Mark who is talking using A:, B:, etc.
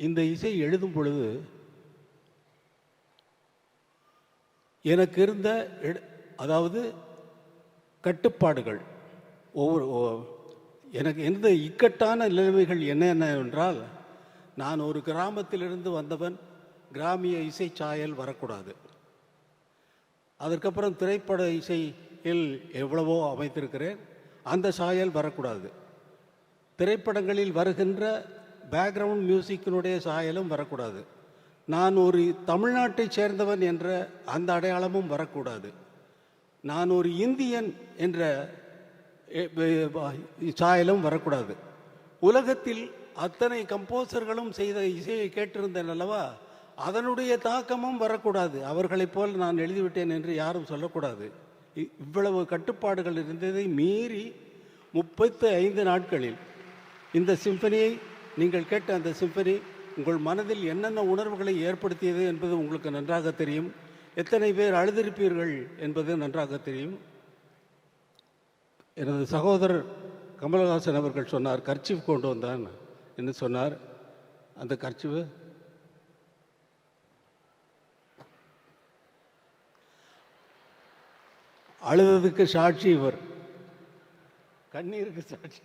A: இந்த இசை எழுதும் பொழுது எனக்கு இருந்த அதாவது கட்டுப்பாடுகள் எனக்கு எந்த இக்கட்டான நிலைமைகள் என்னென்ன என்றால், நான் ஒரு கிராமத்திலிருந்து வந்தவன், கிராமிய இசை சாயல் வரக்கூடாது. அதற்கப்புறம் திரைப்பட இசையில் எவ்வளவோ அமைத்திருக்கிறேன், அந்த சாயல் வரக்கூடாது. திரைப்படங்களில் வருகின்ற பேக்ரவுண்ட் மியூசிக்கினுடைய சாயலும் வரக்கூடாது. நான் ஒரு தமிழ்நாட்டை சேர்ந்தவன் என்ற அந்த அடையாளமும் வரக்கூடாது. நான் ஒரு இந்தியன் என்ற சாயலும் வரக்கூடாது. உலகத்தில் அத்தனை கம்போசர்களும் செய்த இசையை கேட்டிருந்தேன் அல்லவா, அதனுடைய தாக்கமும் வரக்கூடாது. அவர்களைப் போல் நான் எழுதிவிட்டேன் என்று யாரும் சொல்லக்கூடாது. இவ்வளவு கட்டுப்பாடுகள் இருந்ததை மீறி 35 நாட்களில் இந்த சிம்பனியை, நீங்கள் கேட்ட அந்த சிம்பனி உங்கள் மனதில் என்னென்ன உணர்வுகளை ஏற்படுத்தியது என்பது உங்களுக்கு நன்றாக தெரியும். எத்தனை பேர் அழுதிருப்பீர்கள் என்பது நன்றாக தெரியும். எனது சகோதரர் கமலஹாசன் அவர்கள் சொன்னார், கர்ச்சீஃப் கொண்டு வந்தான் என்று சொன்னார். அந்த கர்ச்சீஃப் அழுததுக்கு சாட்சி இவர், கண்ணீருக்கு சாட்சி.